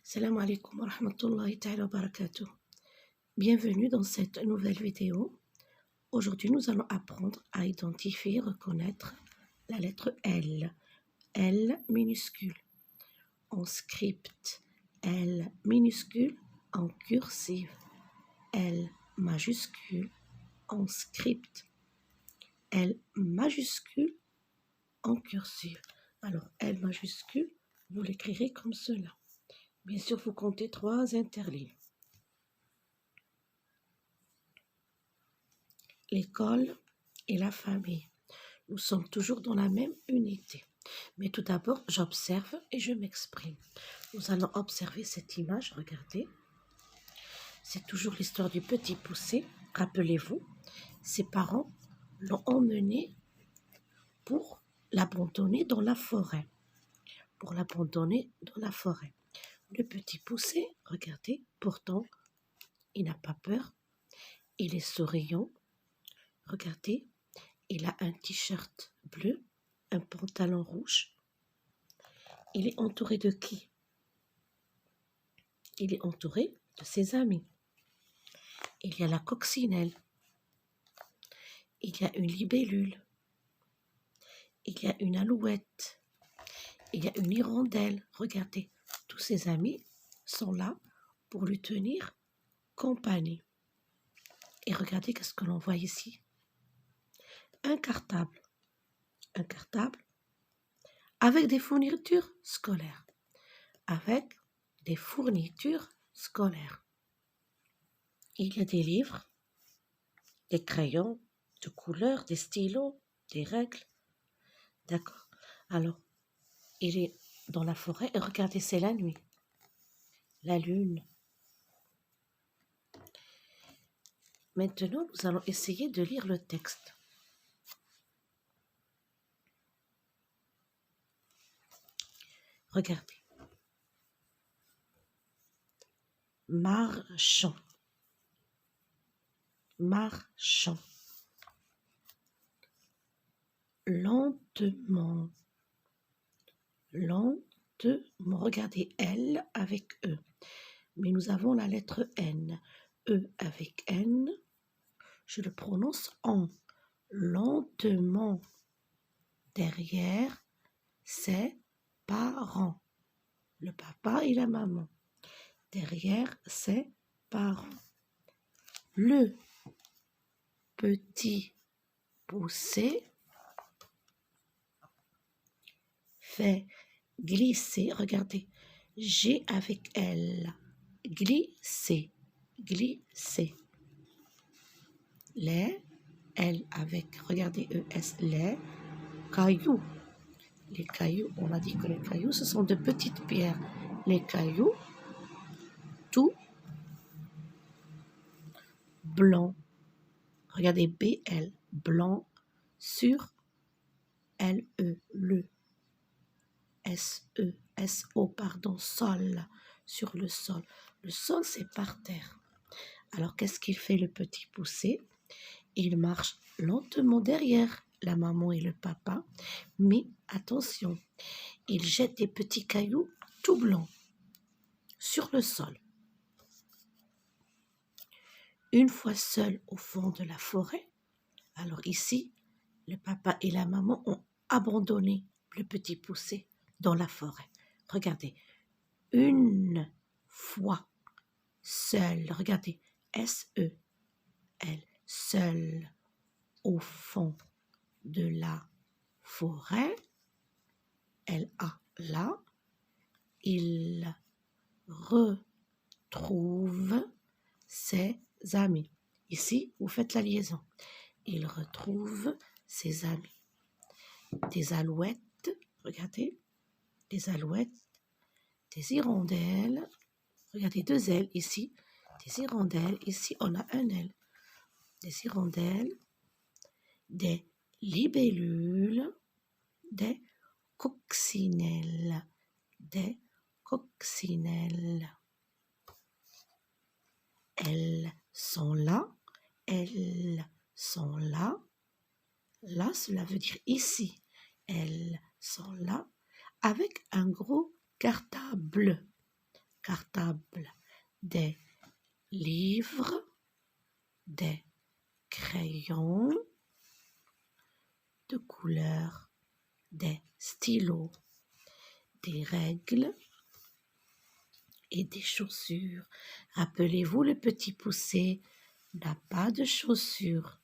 Salam alaikum wa rahmatullahi ta'ala wa barakatuh. Bienvenue dans cette nouvelle vidéo. Aujourd'hui, nous allons apprendre à identifier et reconnaître la lettre L. L minuscule en script, L minuscule en cursive, L majuscule en script, L majuscule en cursive. Alors, L majuscule, vous l'écrirez comme cela. Bien sûr, vous comptez 3 interlignes. L'école et la famille. Nous sommes toujours dans la même unité. Mais tout d'abord, j'observe et je m'exprime. Nous allons observer cette image, regardez. C'est toujours l'histoire du petit poussé. Rappelez-vous, ses parents l'ont emmené pour l'abandonner dans la forêt. Le petit poussé, regardez, pourtant, il n'a pas peur. Il est souriant. Regardez, il a un t-shirt bleu, un pantalon rouge. Il est entouré de qui? Il est entouré de ses amis. Il y a la coccinelle. Il y a une libellule. Il y a une alouette. Il y a une hirondelle. Regardez, tous ses amis sont là pour lui tenir compagnie. Et regardez qu'est-ce que l'on voit ici. Un cartable avec des fournitures scolaires. Il y a des livres, des crayons de couleur, des stylos, des règles. D'accord. Alors, il est dans la forêt et regardez, c'est la nuit. La lune. Maintenant, nous allons essayer de lire le texte. Regardez. Marchons. Lentement. Regardez, L avec E. Mais nous avons la lettre N. E avec N. Je le prononce en. Lentement. Derrière ses parents. Le papa et la maman. Derrière ses parents. Le petit poussé fait glisser, regardez, G avec L, glisser, les, L avec, regardez, ES, les cailloux. Les cailloux, on a dit que les cailloux, ce sont de petites pierres. Les cailloux, tout blanc. Regardez, BL, blanc sur LE, le. SO, sol, sur le sol. Le sol, c'est par terre. Alors, qu'est-ce qu'il fait le petit poussé? Il marche lentement derrière la maman et le papa, mais attention, il jette des petits cailloux tout blancs sur le sol. Une fois seul au fond de la forêt, alors ici, le papa et la maman ont abandonné le petit poussé dans la forêt. Regardez, une fois seul, regardez, SEL, seul au fond de la forêt, LA, là, il retrouve ses amis. Ici, vous faites la liaison. Il retrouve ses amis. Des alouettes, regardez, des alouettes, des hirondelles, regardez 2 ailes ici, des hirondelles, ici on a un aile, des hirondelles, des libellules, des coccinelles, Elles sont là, là cela veut dire ici, elles sont là, avec un gros cartable cartables, des livres, des crayons de couleur, des stylos, des règles et des chaussures. Rappelez-vous, le petit poussé n'a pas de chaussures.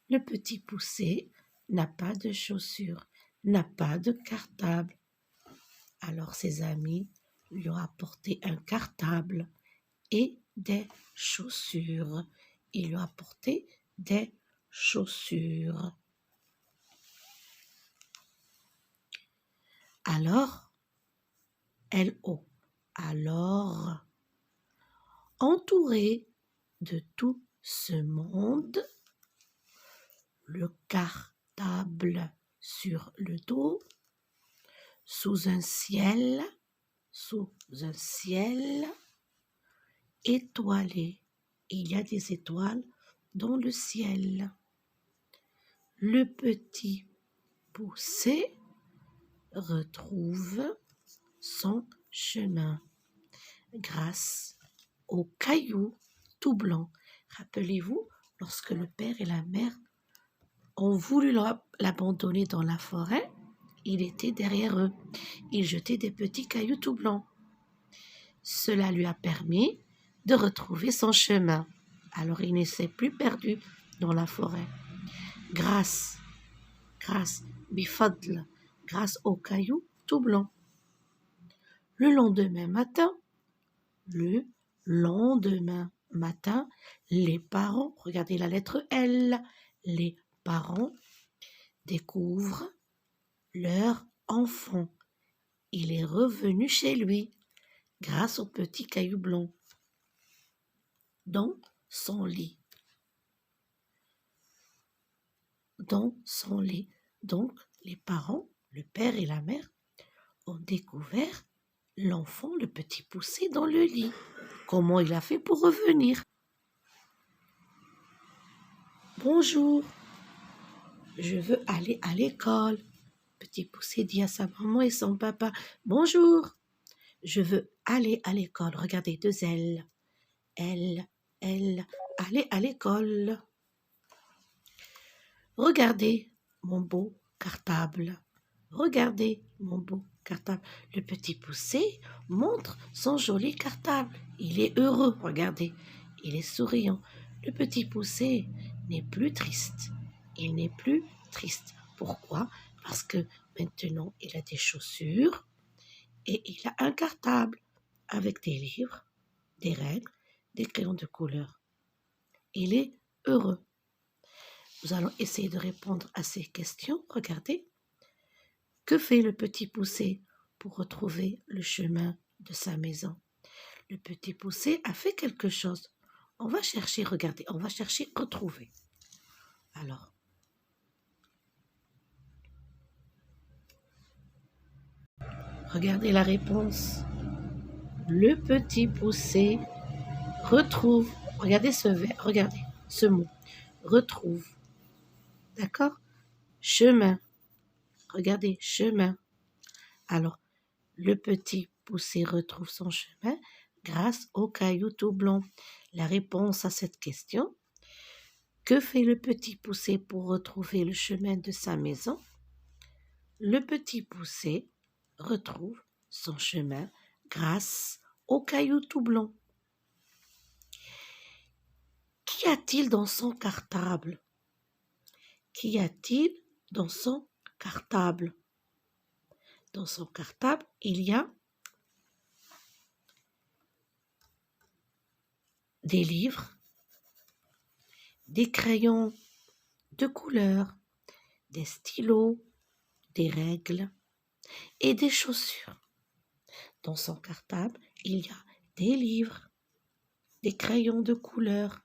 Le petit poussé n'a pas de chaussures, n'a pas de cartable. Alors ses amis lui ont apporté un cartable et des chaussures. Il lui a apporté des chaussures. Alors, L-O, alors, entouré de tout ce monde, le cartable sur le dos, sous un ciel étoilé. Il y a des étoiles dans le ciel. Le petit poussé retrouve son chemin grâce aux cailloux tout blancs. Rappelez-vous, lorsque le père et la mère ont voulu l'abandonner dans la forêt, il était derrière eux. Il jetait des petits cailloux tout blancs. Cela lui a permis de retrouver son chemin. Alors il ne s'est plus perdu dans la forêt. Grâce, bifadl, grâce aux cailloux tout blancs. Le lendemain matin, les parents, regardez la lettre L, les parents découvrent leur enfant. Il est revenu chez lui grâce au petit caillou blanc dans son lit. Donc, les parents, le père et la mère, ont découvert l'enfant, le petit poussé, dans le lit. Comment il a fait pour revenir? Bonjour, je veux aller à l'école. Petit poussé dit à sa maman et son papa, bonjour, je veux aller à l'école. Regardez, 2 L. L, aller à l'école. Regardez mon beau cartable. Regardez mon beau cartable. Le petit poussé montre son joli cartable. Il est heureux, regardez. Il est souriant. Le petit poussé n'est plus triste. Il n'est plus triste. Pourquoi? Parce que maintenant, il a des chaussures et il a un cartable avec des livres, des règles, des crayons de couleur. Il est heureux. Nous allons essayer de répondre à ces questions. Regardez. Que fait le petit poussé pour retrouver le chemin de sa maison? Le petit poussé a fait quelque chose. On va chercher, regardez, on va chercher retrouver. Alors, regardez la réponse. Le petit poussé retrouve, regardez ce mot, retrouve. D'accord? Chemin. Regardez, chemin. Alors, le petit poussé retrouve son chemin grâce au caillou tout blanc. La réponse à cette question, que fait le petit poussé pour retrouver le chemin de sa maison? Le petit poussé retrouve son chemin grâce au caillou tout blanc. Qu'y a-t-il dans son cartable? Qu'y a-t-il dans son cartable? Dans son cartable, il y a des livres, des crayons de couleur, des stylos, des règles et des chaussures. Dans son cartable, il y a des livres, des crayons de couleur,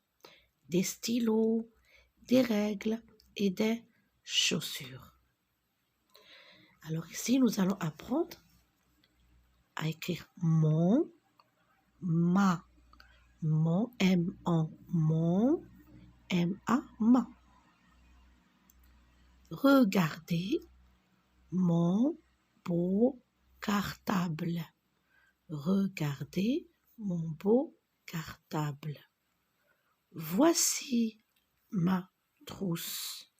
des stylos, des règles et des chaussures. Alors ici, nous allons apprendre à écrire mon, ma, mon, M-A, mon, M-A, ma. Regardez mon beau cartable. Regardez mon beau cartable. Voici ma trousse.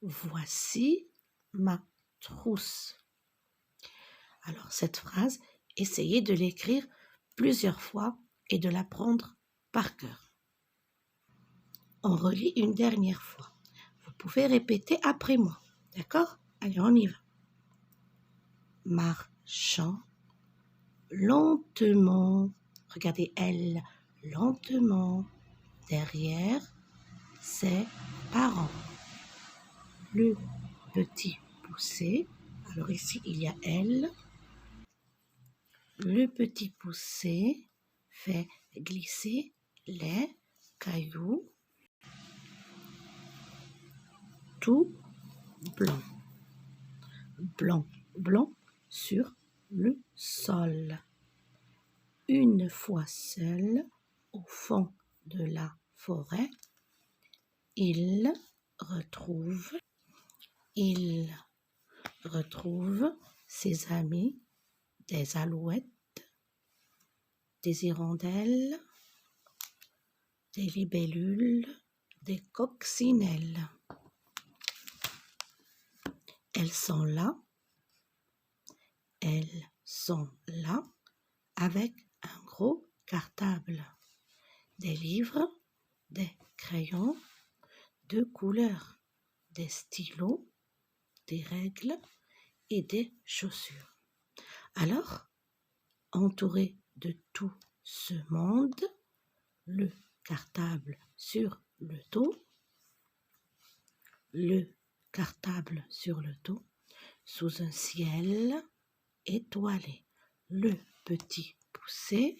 Voici ma trousse. Alors cette phrase, essayez de l'écrire plusieurs fois et de l'apprendre par cœur. On relit une dernière fois. Vous pouvez répéter après moi. D'accord? Allez, on y va. Marchant lentement, regardez elle, lentement, derrière ses parents. Le petit poussé, alors ici il y a elle. Le petit poussé fait glisser les cailloux tout blanc, blanc, blanc sur le sol. Une fois seul au fond de la forêt, il retrouve ses amis, des alouettes, des hirondelles, des libellules, des coccinelles. Elles sont là avec un gros cartable, des livres, des crayons de couleurs, des stylos, des règles et des chaussures. Alors, entouré de tout ce monde, le cartable sur le dos, sous un ciel étoilé, le petit poussé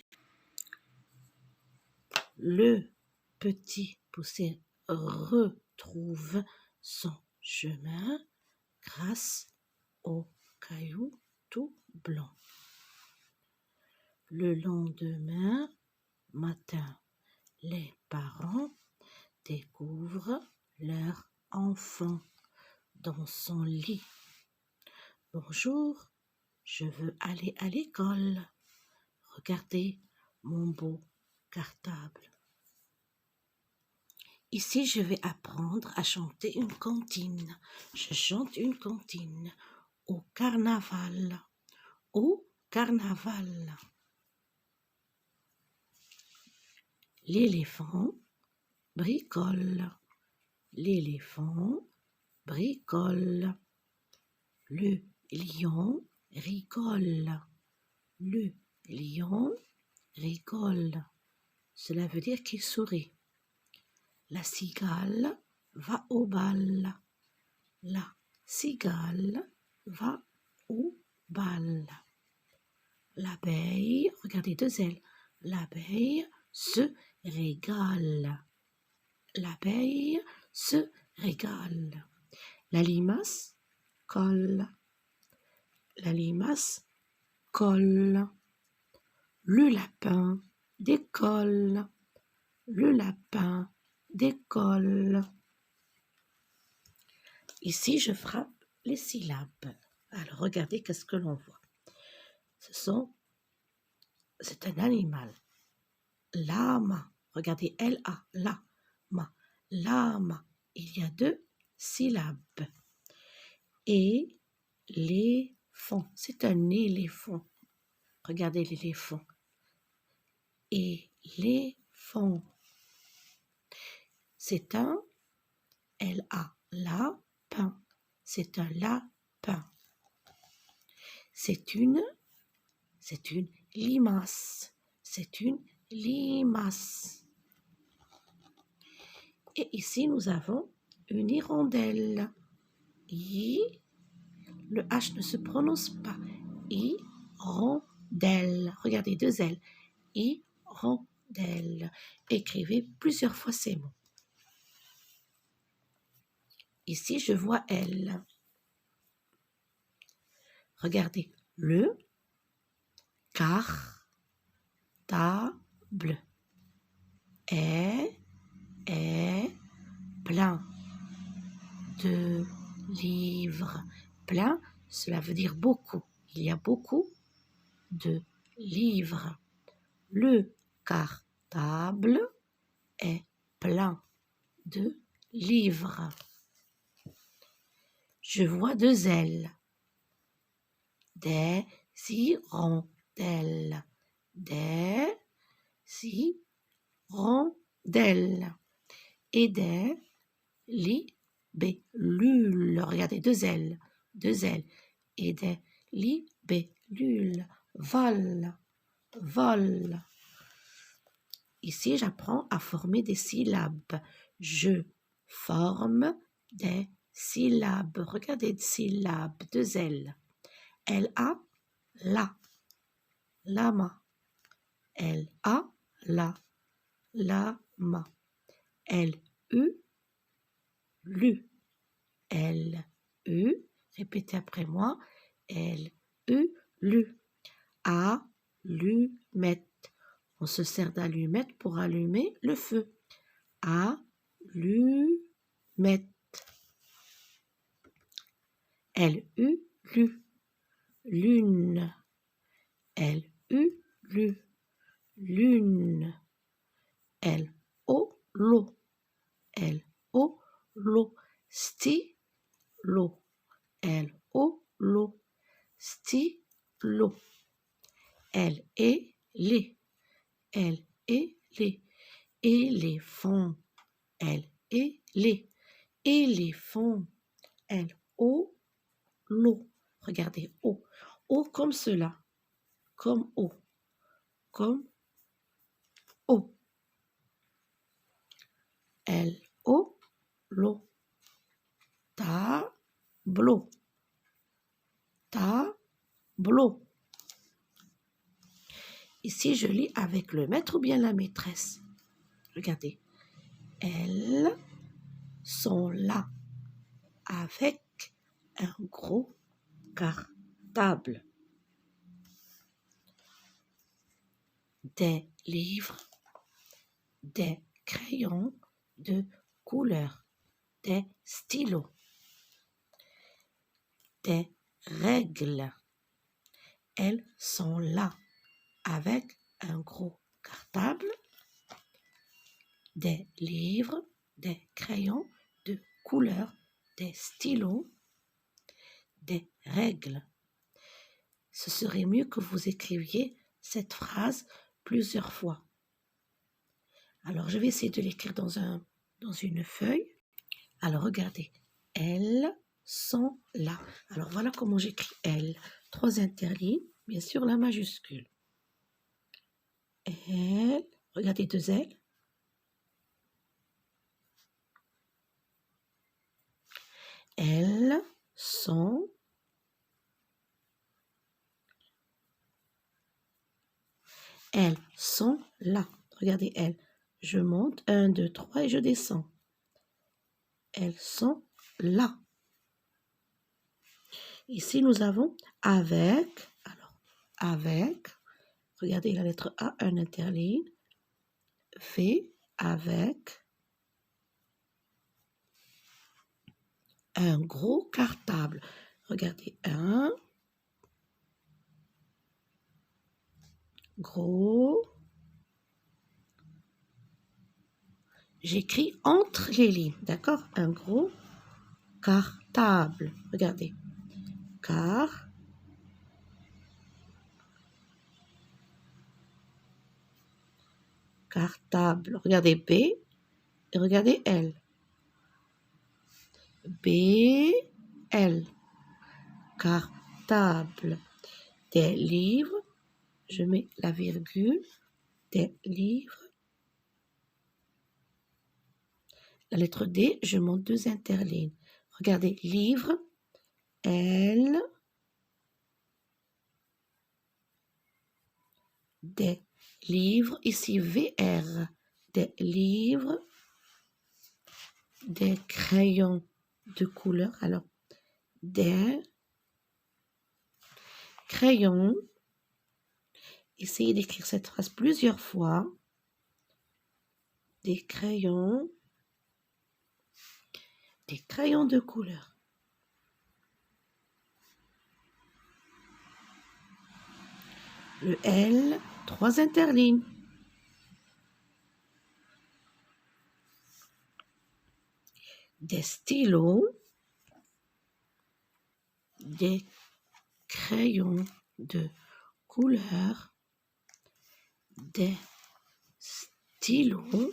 retrouve son chemin grâce aux cailloux tout blancs. Le lendemain matin, les parents découvrent leur enfant dans son lit. Bonjour, je veux aller à l'école. Regardez mon beau cartable. Ici, je vais apprendre à chanter une comptine. Je chante une comptine au carnaval. Au carnaval. L'éléphant bricole. L'éléphant bricole. Le lion rigole. Le lion rigole. Cela veut dire qu'il sourit. La cigale va au bal. La cigale va au bal. L'abeille, regardez deux ailes. L'abeille se régale. L'abeille se régale. La limace colle. La limace colle. Le lapin décolle. Le lapin décolle. Ici, je frappe les syllabes. Alors, regardez qu'est-ce que l'on voit. C'est un animal. Lama. Regardez, L-A, lama. Lama. Il y a deux syllabes. Éléphant. C'est un éléphant. Regardez l'éléphant. Éléphant. C'est un L-A, lapin. C'est un lapin. C'est une limace. C'est une limace. Et ici, nous avons une hirondelle. Le H ne se prononce pas. Hirondelle. Regardez, deux L. Hirondelle. Écrivez plusieurs fois ces mots. Ici, je vois elle. Regardez, le cartable est plein de livres. Plein, cela veut dire beaucoup. Il y a beaucoup de livres. Le cartable est plein de livres. Je vois 2 ailes, des hirondelles, des hirondelles et des libellules. Regardez, 2 ailes, et des libellules volent, volent. Ici, j'apprends à former des syllabes. Je forme des syllabes. Regardez, des syllabes, 2 L. L-A, la, lama. L-A, la, lama. L-U, lu. L-U, répétez après moi. L-U, lu. Allumette. On se sert d'allumette pour allumer le feu. Allumette. L-U, lu. Lune. L-U, lu. Lune. L-O, lo. L-O, lo. Stylo. L-O, lo. Stylo. L et les. L et les. Éléphant. L et les. Éléphant. L-O, l'eau. Regardez, eau. Eau comme cela. Comme eau. Comme eau. L-O, l'eau. Tableau. Tableau. Ici, je lis avec le maître ou bien la maîtresse. Regardez. Elles sont là avec un gros cartable. Des livres, des crayons de couleur, des stylos, des règles. Elles sont là avec un gros cartable, des livres, des crayons de couleur, des stylos, des règles. Ce serait mieux que vous écriviez cette phrase plusieurs fois. Alors, je vais essayer de l'écrire dans une feuille. Alors, regardez. Elles sont là. Alors, voilà comment j'écris elles. 3 interlignes, bien sûr, la majuscule. Elles, regardez 2 L. Elles sont là. Regardez elles. Je monte 1, 2, 3 et je descends. Elles sont là. Ici, nous avons avec. Alors, avec. Regardez la lettre A, un interligne. V, avec. Un gros cartable. Regardez, un gros. J'écris entre les lignes, d'accord? Un gros cartable. Regardez. Cartable. Regardez B et regardez L. B, L. Cartable. Des livres. Je mets la virgule. Des livres. La lettre D, je monte 2 interlignes. Regardez, livre, L, des livres, ici VR, des livres, des crayons de couleur. Alors, des crayons. Essayez d'écrire cette phrase plusieurs fois. Des crayons de couleur. Le L, 3 interlignes. Des stylos, des crayons de couleur, des stylos,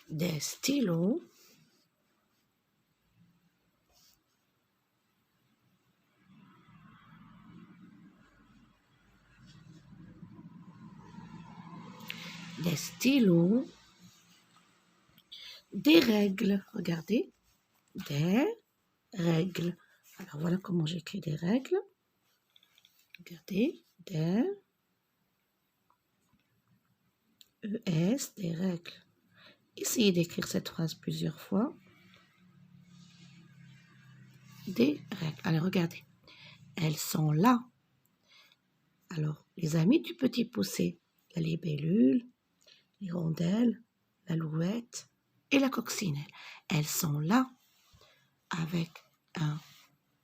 des stylos, des stylos, des règles. Regardez, des règles. Alors voilà comment j'écris des règles. Regardez, des ES, des règles. Essayez d'écrire cette phrase plusieurs fois. Des règles. Allez, regardez. Elles sont là. Alors, les amis du petit poussé, la libellule, l'hirondelle, l'alouette et la coccinelle. Elles sont là avec un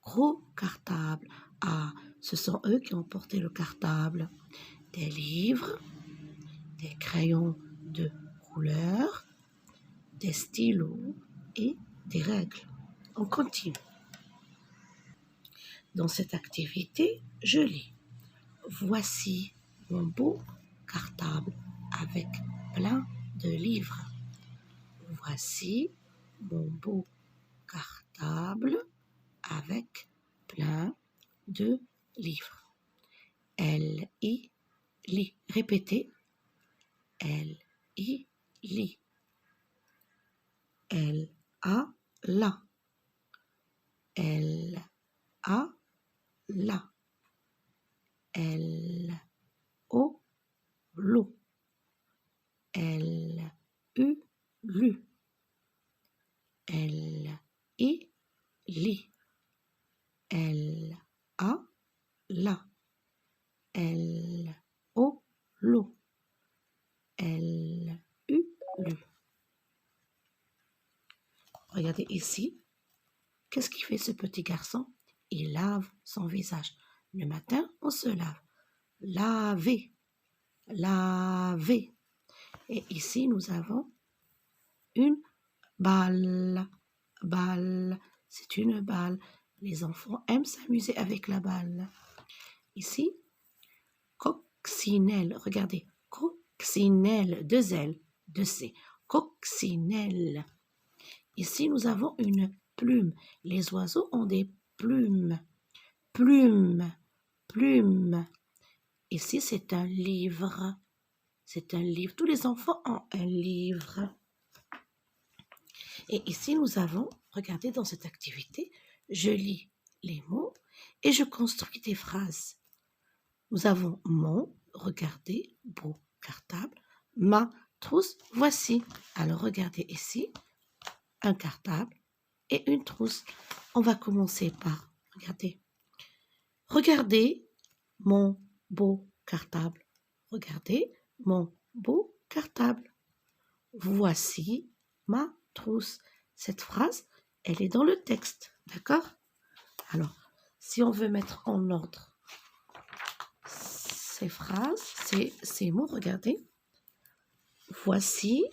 gros cartable. Ah, ce sont eux qui ont porté le cartable. Des livres, des crayons de couleur, des stylos et des règles. On continue. Dans cette activité, je lis. Voici mon beau cartable avec plein de livres. Voici mon beau cartable avec plein de livres. Elle y lit. Répétez. Elle y lit. Elle a là. Elle a là. Elle au l'eau. Elle eut lu. Elle y lit. Elle a là. Elle au l'eau. Elle eut lu. Regardez ici. Qu'est-ce qu'il fait ce petit garçon? Il lave son visage. Le matin, on se lave. Laver. Laver. Et ici, nous avons une balle. Balle. C'est une balle. Les enfants aiment s'amuser avec la balle. Ici, coccinelle. Regardez. Coccinelle. 2 L, 2 C. Coccinelle. Ici, nous avons une plume. Les oiseaux ont des plumes. Plume. Plume. Ici, c'est un livre. C'est un livre. Tous les enfants ont un livre. Et ici, nous avons, regardez dans cette activité, je lis les mots et je construis des phrases. Nous avons mon, regardez, beau cartable, ma trousse, voici. Alors, regardez ici, un cartable et une trousse. On va commencer par, regardez. Regardez mon beau cartable. Regardez mon beau cartable. Voici ma trousse. Cette phrase, elle est dans le texte, d'accord? Alors, si on veut mettre en ordre ces phrases, ces mots, regardez. Voici,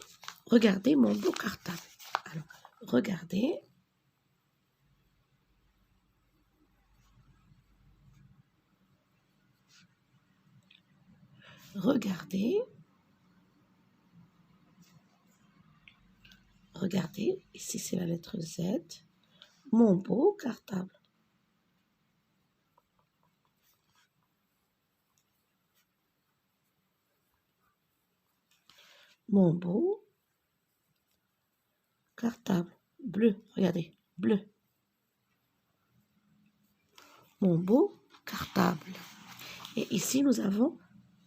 regardez mon beau cartable. Alors, regardez. Regardez. Regardez, ici c'est la lettre Z. Mon beau cartable. Mon beau cartable. Bleu, regardez, bleu. Mon beau cartable. Et ici, nous avons,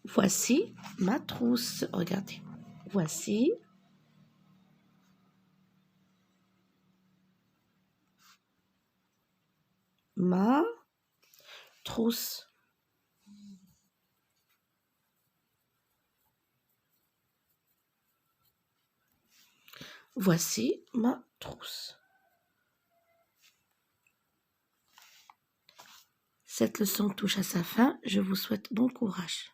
voici ma trousse. Regardez, voici ma trousse. Voici ma trousse. Cette leçon touche à sa fin. Je vous souhaite bon courage.